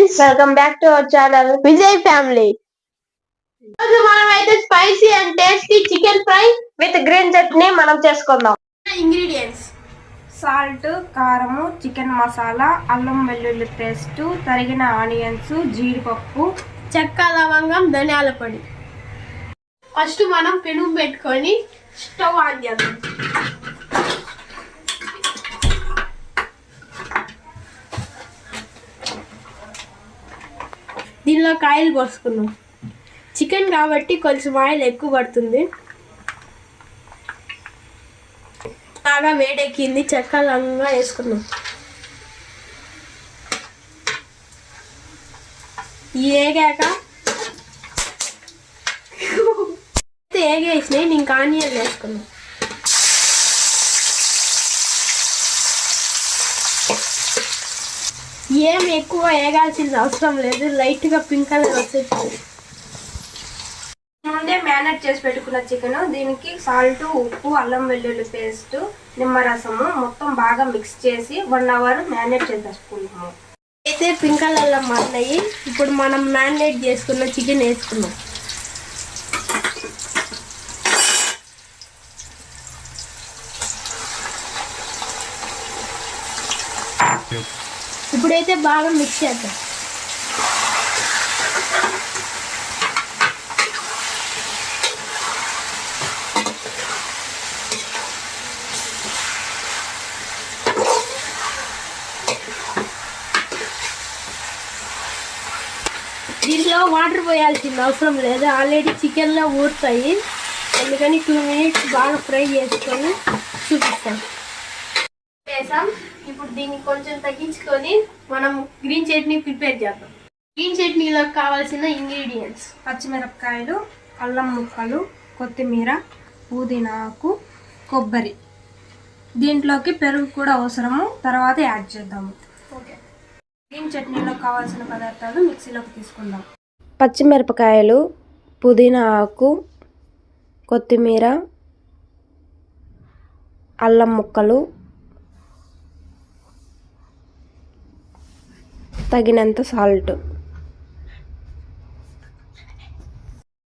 Friends, welcome back to our channel Vijay family. ఈరోజు మనం అయితే spicy and tasty chicken fry with green chutney మనం చేసుకుందాం. ఇంగ్రీడియంట్స్: సాల్ట్, కారము, చికెన్ మసాలా, అల్లం వెల్లుల్లి పేస్ట్, తరిగిన ఆనియన్స్, జీడిపప్పు, చెక్క, లవంగం, ధనియాల పొడి. ఫస్ట్ మనం పెనుగు పెట్టుకొని స్టవ్ ఆన్ చేద్దాం. దీనిలో ఆయిల్ పోసుకున్నాం. చికెన్ కాబట్టి కొంచెం ఆయిల్ ఎక్కువ పడుతుంది. బాగా వేడెక్కింది, చెక్క లవంగా వేసుకున్నాం. ఏగాక ఏగేసినాయి, ఇంకా ఆనియన్ వేసుకున్నాం. ఏం ఎక్కువ వేగాల్సిన అవసరం లేదు, లైట్గా పింక్ కలర్ వచ్చేది. ముందే మ్యారినేట్ చేసి పెట్టుకున్న చికెన్, దీనికి సాల్ట్, ఉప్పు, అల్లం వెల్లుల్లి పేస్ట్, నిమ్మరసము మొత్తం బాగా మిక్స్ చేసి 1 అవర్ మ్యారినేట్ చేసేసుకున్నాము. అయితే పింక్ కలర్లో మారినాయి. ఇప్పుడు మనం మ్యారినేట్ చేసుకున్న చికెన్ వేసుకున్నాం. ఇప్పుడైతే బాగా మిక్స్ చేద్దాం. దీంట్లో వాటర్ పోయాల్సిన అవసరం లేదు, ఆల్రెడీ చికెన్లో ఊరుతాయి. అందుకని 2 మినిట్స్ బాగా ఫ్రై చేసుకొని చూపిస్తాం. వేసాం. ఇప్పుడు దీన్ని కొంచెం తగ్గించుకొని మనం గ్రీన్ చట్నీ ప్రిపేర్ చేద్దాం. గ్రీన్ చట్నీలో కావాల్సిన ఇంగ్రీడియంట్స్: పచ్చిమిరపకాయలు, అల్లం ముక్కలు, కొత్తిమీర, పుదీనాకు, కొబ్బరి. దీంట్లోకి పెరుగు కూడా అవసరము, తర్వాత యాడ్ చేద్దాము. ఓకే. గ్రీన్ చట్నీలో కావాల్సిన పదార్థాలు మిక్సీలోకి తీసుకుందాం. పచ్చిమిరపకాయలు, పుదీనా ఆకు, కొత్తిమీర, అల్లం ముక్కలు, తగినంత సాల్ట్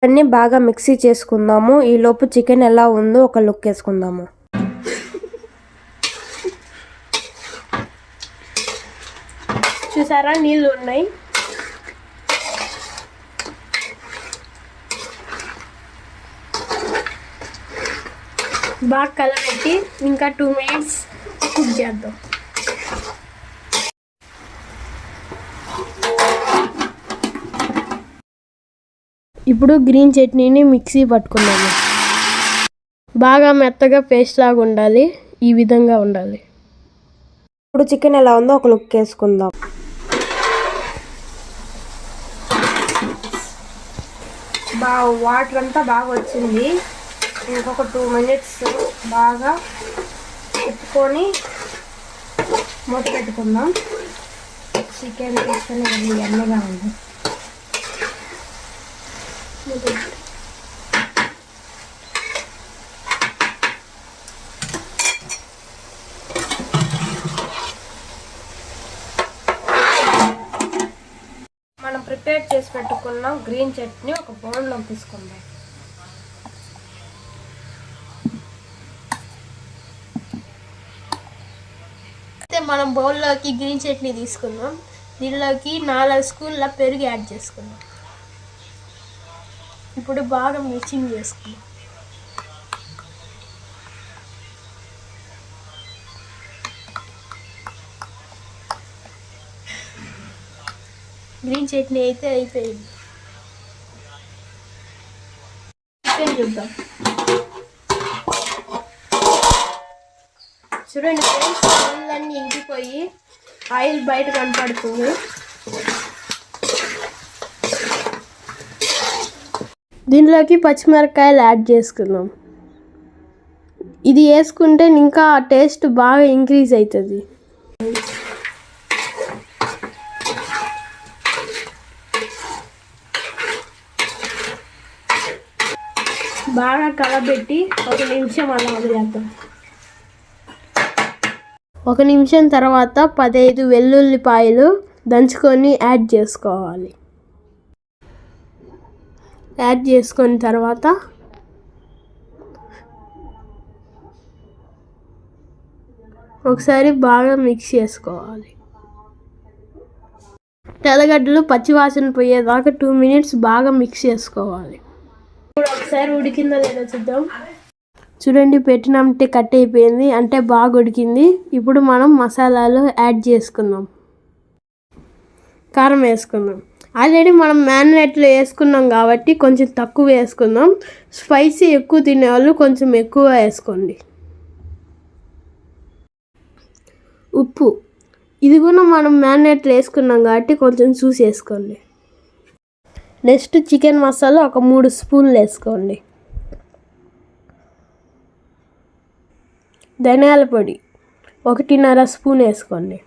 అన్నీ బాగా మిక్సీ చేసుకుందాము. ఈలోపు చికెన్ ఎలా ఉందో ఒక లుక్ వేసుకుందాము. చూసారా, నీళ్ళు ఉన్నాయి. బాగా కలబెట్టి ఇంకా 2 మినిట్స్ కుక్ చేద్దాం. ఇప్పుడు గ్రీన్ చట్నీని మిక్సీ పట్టుకున్నాము. బాగా మెత్తగా పేస్ట్ లాగా ఉండాలి, ఈ విధంగా ఉండాలి. ఇప్పుడు చికెన్ ఎలా ఉందో ఒక లుక్ వేసుకుందాం. బాగా వాటర్ అంతా బాగా వచ్చింది. ఇంకొక 2 మినిట్స్ బాగా పెట్టుకొని మూత పెట్టుకుందాం. చికెన్ తీసుకొని ఎన్నగా ఉంది. మనం ప్రిపేర్ చేసి పెట్టుకున్న గ్రీన్ చట్నీ ఒక బౌల్లోకి తీసుకుందాం. అయితే మనం బౌల్లోకి గ్రీన్ చట్నీ తీసుకుందాం. దీనిలోకి 4 స్పూన్ల పెరుగు యాడ్ చేసుకుందాం. ఇప్పుడు బాగా మిక్సింగ్ చేసుకుందాం. గ్రీన్ చట్నీ అయితే అయిపోయింది. చికెన్ చూద్దాం. చూడండి ఫ్రెండ్స్, నీళ్ళన్నీ ఇంకిపోయి ఆయిల్ బయట కనపడుతుంది. దీనిలోకి పచ్చిమిరపకాయలు యాడ్ చేసుకుందాం. ఇది వేసుకుంటే ఇంకా టేస్ట్ బాగా ఇంక్రీజ్ అవుతుంది. బాగా కలబెట్టి 1 నిమిషం అలా వదిలేద్దాం. 1 నిమిషం తర్వాత 15 వెల్లుల్లిపాయలు దంచుకొని యాడ్ చేసుకోవాలి. యాడ్ చేసుకున్న తర్వాత ఒకసారి బాగా మిక్స్ చేసుకోవాలి. తెల్లగడ్డలు పచ్చివాసన పోయేదాకా 2 minutes బాగా మిక్స్ చేసుకోవాలి. ఇప్పుడు ఒకసారి ఉడికిందో లేదో చూద్దాం. చూడండి, పెట్టినట్టే కట్ అయిపోయింది, అంటే బాగా ఉడికింది. ఇప్పుడు మనం మసాలాలు యాడ్ చేసుకుందాం. కారం వేసుకుందాం. ఆల్రెడీ మనం మ్యారినేట్లో వేసుకున్నాం కాబట్టి కొంచెం తక్కువ వేసుకుందాం. స్పైసీ ఎక్కువ తినేవాళ్ళు కొంచెం ఎక్కువ వేసుకోండి. ఉప్పు, ఇది కూడా మనం మ్యారినేట్లో వేసుకున్నాం కాబట్టి కొంచెం చూసి వేసుకోండి. నెక్స్ట్ చికెన్ మసాలా ఒక 3 స్పూన్లు వేసుకోండి. ధనియాల పొడి 1.5 స్పూన్ వేసుకోండి.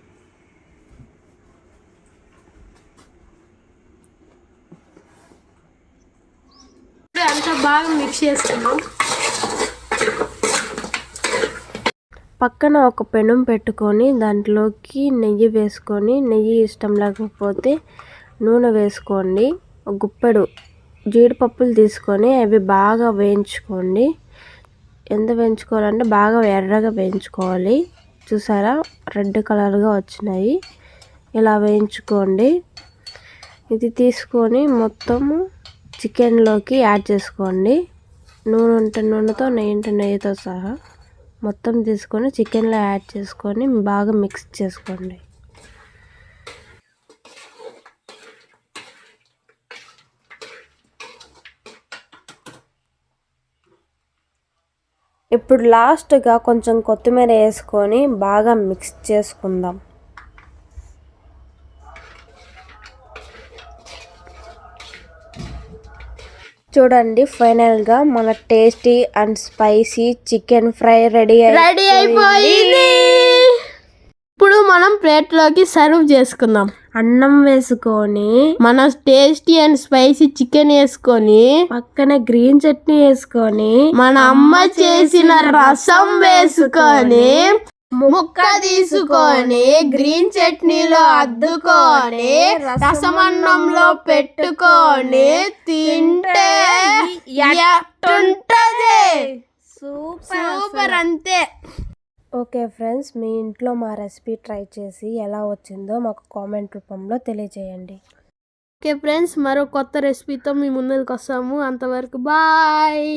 అంతా బాగా మిక్స్ చేసుకున్నాం. పక్కన ఒక పెనం పెట్టుకొని దాంట్లోకి నెయ్యి వేసుకొని, నెయ్యి ఇష్టం లేకపోతే నూనె వేసుకోండి. ఒక గుప్పెడు జీడిపప్పులు తీసుకొని అవి బాగా వేయించుకోండి. ఎంత వేయించుకోవాలంటే బాగా ఎర్రగా వేయించుకోవాలి. చూసారా, రెడ్ కలర్గా వచ్చినాయి. ఇలా వేయించుకోండి. ఇది తీసుకొని మొత్తము చికెన్లోకి యాడ్ చేసుకోండి. నూనె ఉంటే నూనెతో, నెయ్యి ఉంటే నెయ్యితో సహా మొత్తం తీసుకొని చికెన్లో యాడ్ చేసుకొని బాగా మిక్స్ చేసుకోండి. ఇప్పుడు లాస్ట్గా కొంచెం కొత్తిమీర వేసుకొని బాగా మిక్స్ చేసుకుందాం. చూడండి, ఫైనల్గా మన tasty and spicy chicken fry ready అయిపోయింది. ఇప్పుడు మనం ప్లేట్లోకి సర్వ్ చేసుకుందాం. అన్నం వేసుకొని మన టేస్టీ అండ్ స్పైసీ చికెన్ వేసుకొని పక్కన గ్రీన్ చట్నీ వేసుకొని మన అమ్మ చేసిన రసం వేసుకొని ముక్క తీసుకొని గ్రీన్ చట్నీలో అద్దుకొని రసమన్నంలో పెట్టుకొని తింటే ఎట్టుంటది? సూపర్ అంతే. ఓకే ఫ్రెండ్స్, మీ ఇంట్లో మా రెసిపీ ట్రై చేసి ఎలా వచ్చిందో మాకు కామెంట్ రూపంలో తెలియజేయండి. ఓకే ఫ్రెండ్స్, మరో కొత్త రెసిపీతో మీ ముందుకు వస్తాము. అంతవరకు బాయ్.